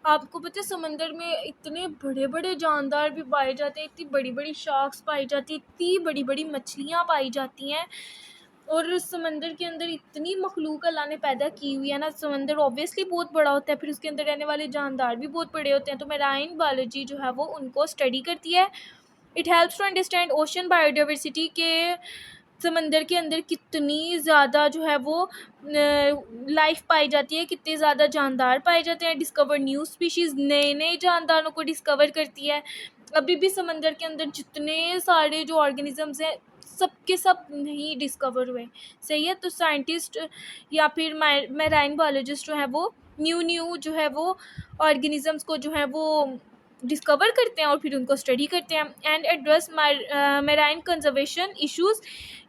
आपको पता है समंदर में इतने बड़े बड़े जानदार भी पाए जाते हैं, इतनी बड़ी बड़ी शार्क्स पाई जाती है, इतनी बड़ी बड़ी मछलियाँ पाई जाती हैं। और समंदर के अंदर इतनी मखलूक अल्लाह ने पैदा की हुई है ना। समंदर ऑब्वियसली बहुत बड़ा होता है, फिर उसके अंदर रहने वाले जानदार भी बहुत बड़े होते हैं। तो मेराइन बायोलॉजी जो है वो उनको स्टडी करती है। It helps to understand ocean biodiversity के समंदर के अंदर कितनी ज़्यादा जो है वो लाइफ पाई जाती है, कितने ज़्यादा जानदार पाए जाते हैं। डिस्कवर न्यू स्पीशीज़, नए नए जानदारों को डिस्कवर करती है। अभी भी समंदर के अंदर जितने सारे जो ऑर्गेनिजम्स हैं सब के सब नहीं डिस्कवर हुए। सही है। तो साइंटिस्ट या फिर मैराइन बायोलॉजिस्ट जो है वो न्यू जो है वो ऑर्गेनिजम्स को जो है वो डिस्कवर करते हैं और फिर उनको स्टडी करते हैं। And address marine conservation issues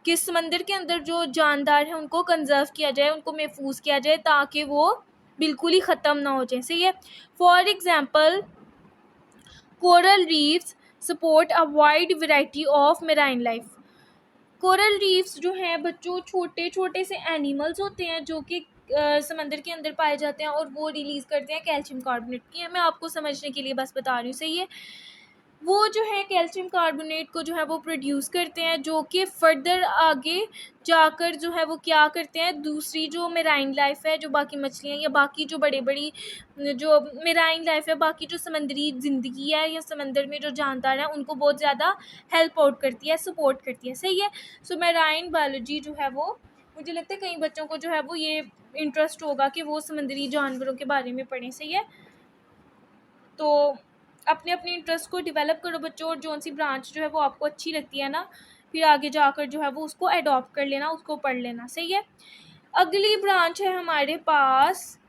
कि समंदर के अंदर जो जानदार हैं उनको कंजर्व किया जाए, उनको महफूज किया जाए ताकि वो बिल्कुल ही ख़त्म ना हो जाए। सही है। For example coral reefs support a wide variety of marine life. Coral reefs जो हैं बच्चों छोटे छोटे से एनिमल्स होते हैं जो कि समंदर के अंदर पाए जाते हैं और वो रिलीज़ करते हैं कैल्शियम कार्बोनेट की। मैं आपको समझने के लिए बस बता रही हूँ। सही है। वो जो है कैल्शियम कार्बोनेट को जो है वो प्रोड्यूस करते हैं जो कि फर्दर आगे जाकर जो है वो क्या करते हैं, दूसरी जो मेराइन लाइफ है, जो बाकी मछलियाँ या बाकी जो बड़ी बड़ी जो मेराइन लाइफ है, बाकी जो समंदरी ज़िंदगी है या समंदर में जो जानदार हैं उनको बहुत ज़्यादा हेल्प आउट करती है, सपोर्ट करती है। सही है। सो मेराइन बायोलॉजी जो है वो, मुझे लगता है कई बच्चों को जो है वो ये इंटरेस्ट होगा कि वो समंदरी जानवरों के बारे में पढ़ें। सही है। तो अपने अपने इंटरेस्ट को डेवलप करो बच्चों, और जौन सी ब्रांच जो है वो आपको अच्छी लगती है ना, फिर आगे जाकर जो है वो उसको अडॉप्ट कर लेना, उसको पढ़ लेना। सही है। अगली ब्रांच है हमारे पास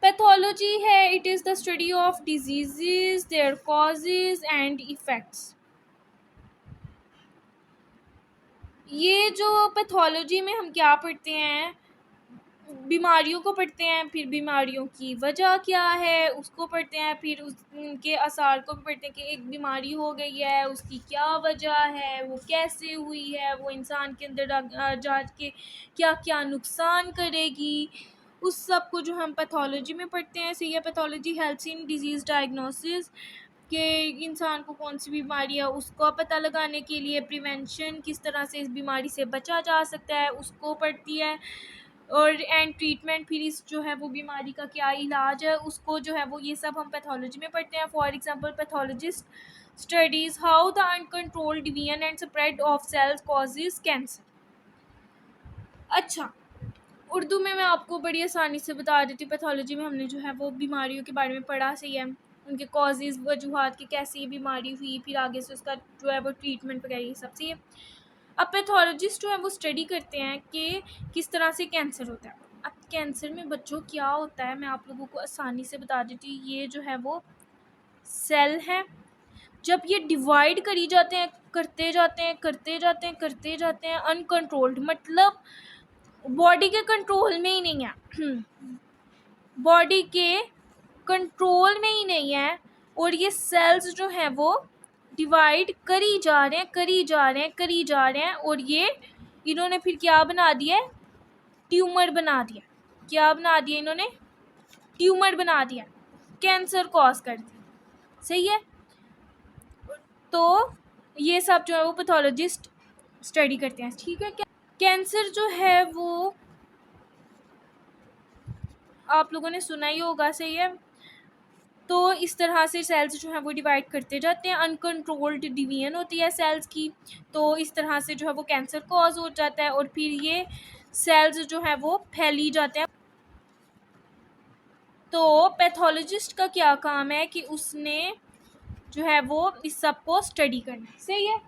पैथोलॉजी है। It is the study of diseases, their causes and effects. ये जो पैथोलॉजी में हम क्या पढ़ते हैं, बीमारियों को पढ़ते हैं, फिर बीमारियों की वजह क्या है उसको पढ़ते हैं, फिर उनके आसार को भी पढ़ते हैं कि एक बीमारी हो गई है उसकी क्या वजह है, वो कैसे हुई है, वो इंसान के अंदर जा के क्या क्या नुकसान करेगी, उस सब को जो हम पैथोलॉजी में पढ़ते हैं। सही है। Pathology helps in disease diagnosis कि इंसान को कौन सी बीमारी है उसका पता लगाने के लिए, प्रिवेंशन किस तरह से इस बीमारी से बचा जा सकता है उसको पढ़ती है, और एंड ट्रीटमेंट, फिर इस जो है वो बीमारी का क्या इलाज है उसको जो है वो, ये सब हम पैथोलॉजी में पढ़ते हैं। For example pathologist studies how the uncontrolled division and spread of cells causes cancer. अच्छा, उर्दू में मैं आपको बड़ी आसानी से बता देती हूँ। पैथोलॉजी में हमने जो है वो बीमारियों के बारे में पढ़ा। सही है। उनके कॉजेज़, वजूहात की कैसे ये बीमारी हुई, फिर आगे से उसका जो है वो ट्रीटमेंट वगैरह ये सब। सही है। अब पैथोलॉजिस्ट जो है वो स्टडी करते हैं कि किस तरह से कैंसर होता है। अब कैंसर में बच्चों क्या होता है, मैं आप लोगों को आसानी से बता देती हूँ। ये जो है वो सेल है, जब ये डिवाइड करी जाते हैं, करते जाते हैं करते जाते हैं करते जाते हैं अनकंट्रोल्ड, मतलब बॉडी के कंट्रोल में ही नहीं है बॉडी के कंट्रोल में ही नहीं है, और ये सेल्स जो हैं वो डिवाइड करी जा रहे हैं करी जा रहे हैं करी जा रहे हैं, और ये इन्होंने फिर क्या बना दिया है, ट्यूमर बना दिया। क्या बना दिया इन्होंने, ट्यूमर बना दिया, कैंसर कॉज कर दिया। सही है। तो ये सब जो है वो पैथोलॉजिस्ट स्टडी करते हैं। ठीक है। कैंसर जो है वो आप लोगों ने सुना ही होगा। सही है। तो इस तरह से सेल्स जो है वो डिवाइड करते जाते हैं, अनकंट्रोल्ड डिवीजन होती है सेल्स की, तो इस तरह से जो है वो कैंसर कॉज हो जाता है, और फिर ये सेल्स जो है वो फैली जाते हैं। तो पैथोलॉजिस्ट का क्या काम है कि उसने जो है वो इस सब को स्टडी करना। सही है।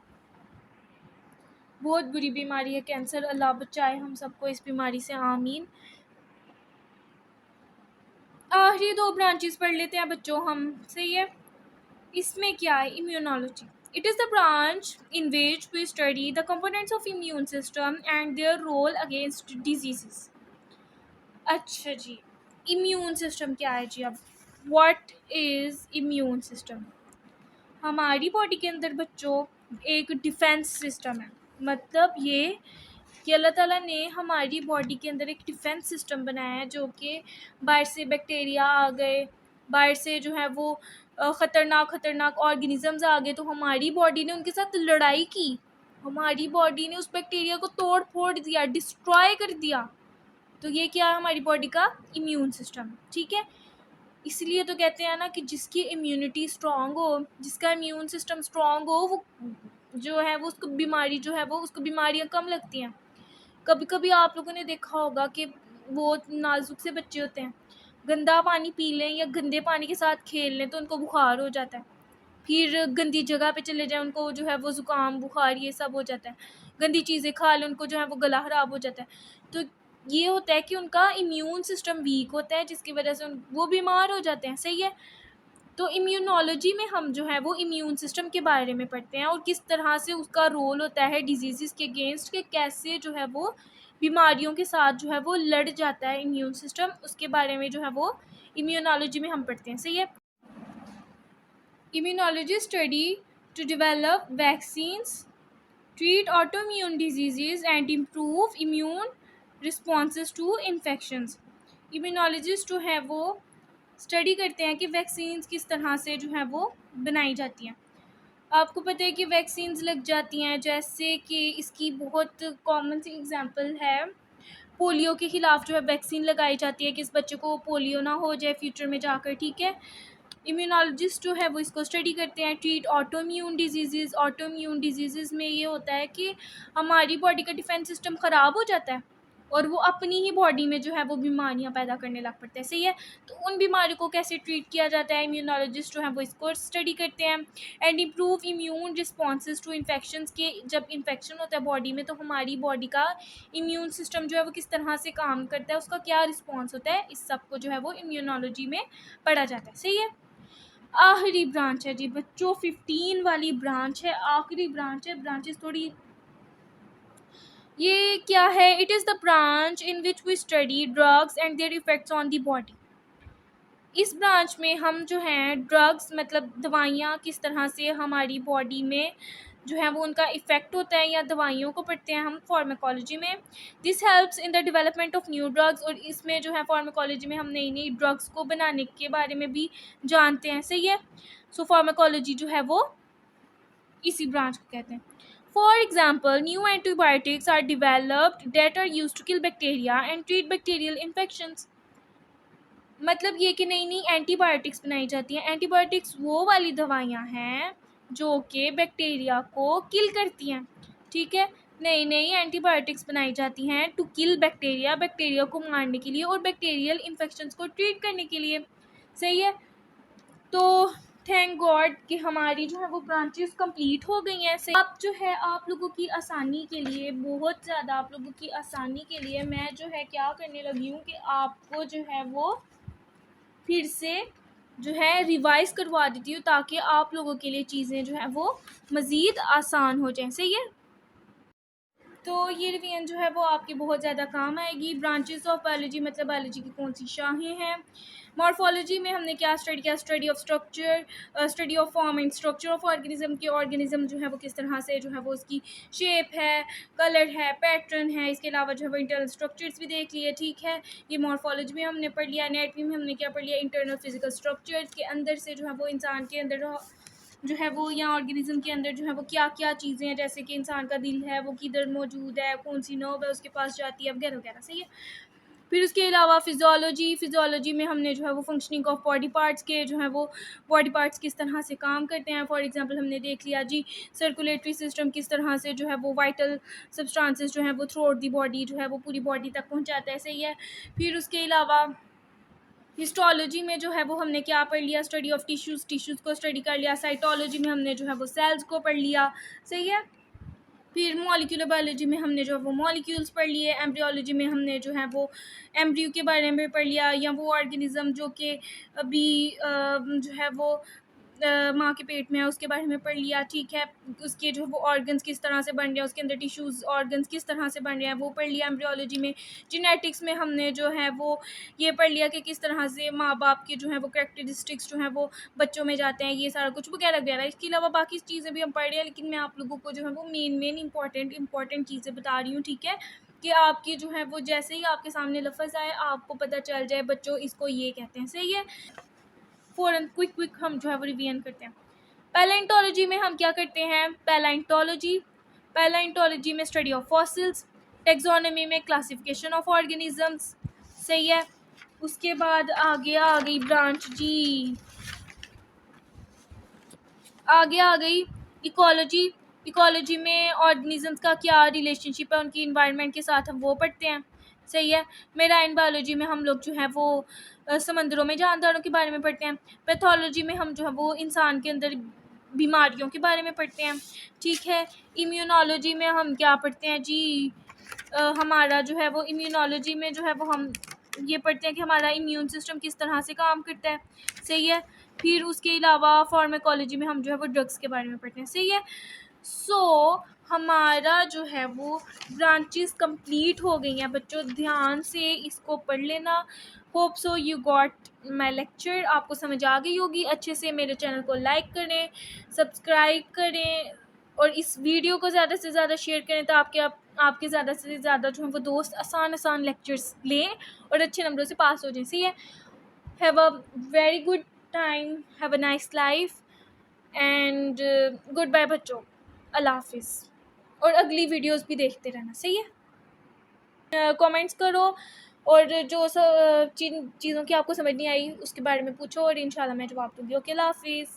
बहुत बुरी बीमारी है कैंसर, अल्लाह बचाए हम सबको इस बीमारी से, आमीन। आखिरी दो ब्रांचेस पढ़ लेते हैं बच्चों हम। सही है। इसमें क्या है, immunology. It is the branch in which we study the components of immune system and their role against diseases. अच्छा जी, इम्यून सिस्टम क्या है जी। अब व्हाट इज़ इम्यून सिस्टम, हमारी बॉडी के अंदर बच्चों एक डिफेंस सिस्टम है। मतलब ये कि अल्लाह ताला ने हमारी बॉडी के अंदर एक डिफेंस सिस्टम बनाया है, जो कि बाहर से बैक्टीरिया आ गए, बाहर से जो है वो ख़तरनाक ऑर्गेनिजम्स आ गए, तो हमारी बॉडी ने उनके साथ लड़ाई की, हमारी बॉडी ने उस बैक्टीरिया को तोड़ फोड़ दिया, डिस्ट्रॉय कर दिया। तो ये क्या है, हमारी बॉडी का इम्यून सिस्टम। ठीक है। इसलिए तो कहते हैं ना कि जिसकी इम्यूनिटी स्ट्रॉन्ग हो, जिसका इम्यून सिस्टम स्ट्रॉन्ग हो, वो जो है वो उसको बीमारी जो है वो उसको बीमारियाँ कम लगती हैं। कभी कभी आप लोगों ने देखा होगा कि बहुत नाजुक से बच्चे होते हैं, गंदा पानी पी लें या गंदे पानी के साथ खेल लें तो उनको बुखार हो जाता है, फिर गंदी जगह पे चले जाएं उनको जो है वो ज़ुकाम बुखार ये सब हो जाता है, गंदी चीज़ें खा लें उनको जो है वो गला ख़राब हो जाता है। तो ये होता है कि उनका इम्यून सिस्टम वीक होता है, जिसकी वजह से वो बीमार हो जाते हैं। सही है। तो इम्यूनोलॉजी में हम जो है वो इम्यून सिस्टम के बारे में पढ़ते हैं और किस तरह से उसका रोल होता है डिजीज़ के अगेंस्ट, के कैसे जो है वो बीमारियों के साथ जो है वो लड़ जाता है इम्यून सिस्टम, उसके बारे में जो है वो इम्यूनोलॉजी में हम पढ़ते हैं। सही है। Immunology study to develop vaccines, treat autoimmune diseases and improve immune responses to infections। Immunologist जो है वो स्टडी करते हैं कि वैक्सीन्स किस तरह से जो है वो बनाई जाती हैं। आपको पता है कि वैक्सीन्स लग जाती हैं, जैसे कि इसकी बहुत कॉमन सी एग्जांपल है, पोलियो के ख़िलाफ़ जो है वैक्सीन लगाई जाती है कि इस बच्चे को पोलियो ना हो जाए फ्यूचर में जाकर। ठीक है। इम्यूनोलॉजिस्ट जो है वो इसको स्टडी करते हैं। Treat autoimmune disease, autoimmune disease में ये होता है कि हमारी बॉडी का डिफेंस सिस्टम ख़राब हो जाता है और वो अपनी ही बॉडी में जो है वो बीमारियां पैदा करने लग पड़ते हैं। सही है। तो उन बीमारियों को कैसे ट्रीट किया जाता है, इम्यूनोलॉजिस्ट जो है वो इसको स्टडी करते हैं। And improve immune responses to infections, के जब इन्फेक्शन होता है बॉडी में तो हमारी बॉडी का इम्यून सिस्टम जो है वो किस तरह से काम करता है, उसका क्या रिस्पॉन्स होता है, इस सब को जो है वो इम्यूनोलॉजी में पढ़ा जाता है। सही है। आखिरी ब्रांच है जी बच्चों, 15 वाली ब्रांच है, आखिरी ब्रांच है। ब्रांचेस थोड़ी ये क्या है, it is the branch in which we study drugs and their effects on the body. इस ब्रांच में हम जो हैं ड्रग्स मतलब दवाइयाँ किस तरह से हमारी बॉडी में जो है वो उनका इफ़ेक्ट होता है या दवाइयों को पढ़ते हैं हम फार्माकोलॉजी में। This helps in the development of new drugs, और इसमें जो है फार्माकोलॉजी में हम नई नई ड्रग्स को बनाने के बारे में भी जानते हैं। सही है। सो फार्माकोलॉजी जो है वो इसी ब्रांच को कहते हैं। For example new antibiotics are developed that are use to kill bacteria and treat bacterial infections. मतलब ये कि नई नई एंटीबायोटिक्स बनाई जाती हैं। एंटीबायोटिक्स वो वाली दवाइयाँ हैं जो कि बैक्टीरिया को किल करती हैं। ठीक है। नई नई एंटीबायोटिक्स बनाई जाती हैं टू किल बैक्टीरिया, बैक्टीरिया को मारने के लिए और बैक्टीरियल इन्फेक्शंस को ट्रीट करने के लिए। सही है। तो थैंक गॉड कि हमारी जो है वो ब्रांचेस कंप्लीट हो गई हैं। अब जो है आप लोगों की आसानी के लिए, बहुत ज़्यादा आप लोगों की आसानी के लिए मैं जो है क्या करने लगी हूँ कि आपको जो है वो फिर से जो है रिवाइज करवा देती हूँ ताकि आप लोगों के लिए चीज़ें जो है वो मज़ीद आसान हो जाएं। सही है। तो ये रिवीजन जो है वो आपकी बहुत ज़्यादा काम आएगी। ब्रांचेस ऑफ बायोलॉजी मतलब बायोलॉजी की कौन सी शाखें हैं। मॉर्फोलॉजी में हमने क्या स्टडी किया, study of structure, study of form and structure of organism, के ऑर्गेनिज्म जो है वो किस तरह से जो है वो उसकी शेप है, कलर है, पैटर्न है, इसके अलावा जो है वो इंटरनल स्ट्रक्चर्स भी देख लिए। ठीक है। ये मॉर्फोलॉजी में हमने पढ़ लिया। एनाटॉमी में हमने क्या पढ़ लिया, इंटरनल फिजिकल स्ट्रक्चर्स के अंदर से जो है वो इंसान के अंदर जो है वो या ऑर्गेनिज्म के अंदर जो है वो क्या क्या चीज़ें हैं, जैसे कि इंसान का दिल है वो किधर मौजूद है, कौन सी नर्व है उसके पास जाती है, वगैरह वगैरह। सही है। फिर उसके अलावा फिजियोलॉजी में हमने जो है वो फंक्शनिंग ऑफ बॉडी पार्ट्स के जो है वो बॉडी पार्ट्स किस तरह से काम करते हैं। फॉर एग्जांपल हमने देख लिया जी सर्कुलेटरी सिस्टम किस तरह से जो है वो वाइटल सब्सटेंसेस जो है वो थ्रू आउट दी बॉडी जो है वो पूरी बॉडी तक पहुंचाता है। सही है। फिर उसके अलावा हिस्टोलॉजी में जो है वो हमने क्या पढ़ लिया, स्टडी ऑफ टिश्यूज़ को स्टडी कर लिया। साइटोलॉजी में हमने जो है वो सेल्स को पढ़ लिया। सही है। फिर मॉलिक्यूलर बायोलॉजी में हमने जो है वो मॉलिक्यूल्स पढ़ लिए। एम्ब्रियोलॉजी में हमने जो है वो एम्ब्रियो के बारे में पढ़ लिया, या वो ऑर्गेनिज्म जो कि अभी जो है वो माँ के पेट में है उसके बारे में पढ़ लिया। ठीक है। उसके जो वो ऑर्गन्स किस तरह से बन रहे हैं, उसके अंदर टिश्यूज़ ऑर्गन्स किस तरह से बन रहे हैं वो पढ़ लिया एम्ब्रियोलॉजी में। जेनेटिक्स में हमने जो है वो ये पढ़ लिया कि किस तरह से माँ बाप के जो है वो कैरेक्टरिस्टिक्स जो है वो बच्चों में जाते हैं, ये सारा कुछ वगैरह वगैरह। इसके अलावा बाकी चीज़ें भी हम पढ़ रहे हैं, लेकिन मैं आप लोगों को जो है वो मेन इंपॉर्टेंट चीज़ें बता रही हूँ। ठीक है। कि आपकी जो है वो जैसे ही आपके सामने लफ्ज़ आए आपको पता चल जाए बच्चों इसको ये कहते हैं। सही है। फ़ौरन क्विक हम जो है वो रिवीजन करते हैं। पैलेंटोलॉजी में हम क्या करते हैं, पैलेंटोलॉजी में स्टडी ऑफ फॉसिल्स। टेक्सोनॉमी में क्लासिफिकेशन ऑफ ऑर्गेनिजम्स। सही है। उसके बाद आगे आ गई ब्रांच जी, आगे आ गई इकोलॉजी। इकोलॉजी में ऑर्गेनिजम्स का क्या रिलेशनशिप है उनकी इन्वायरमेंट के साथ, हम वो पढ़ते हैं। सही है। मेराइन बायोलॉजी में हम लोग जो है वो समंदरों में जानदारों के बारे में पढ़ते हैं। पैथोलॉजी में हम जो है वो इंसान के अंदर बीमारियों के बारे में पढ़ते हैं, ठीक है। इम्यूनोलॉजी में हम क्या पढ़ते हैं जी, हमारा जो है वो इम्यूनोलॉजी में जो है वो हम ये पढ़ते हैं कि हमारा इम्यून सिस्टम किस तरह से काम करता है, सही है। फिर उसके अलावा फार्माकोलॉजी में हम जो है वो ड्रग्स के बारे में पढ़ते हैं, सही है। सो हमारा जो है वो ब्रांचेस कंप्लीट हो गई हैं बच्चों, ध्यान से इसको पढ़ लेना। Hope so you got my lecture, आपको समझ आ गई होगी अच्छे से। मेरे चैनल को लाइक करें, सब्सक्राइब करें और इस वीडियो को ज़्यादा से ज़्यादा शेयर करें ताकि आपके ज़्यादा से ज़्यादा जो है वो दोस्त आसान लेक्चर्स लें और अच्छे नंबरों से पास हो जाएं, सही है। Have a very good time, have a nice life and goodbye बच्चों, अल्लाह हाफिज़। और अगली वीडियोस भी देखते रहना, सही है। कमेंट्स करो और जो जिन चीज़ों की आपको समझ नहीं आई उसके बारे में पूछो और इंशाल्लाह मैं जवाब दूँगी। ओके, अल्लाह हाफिज़।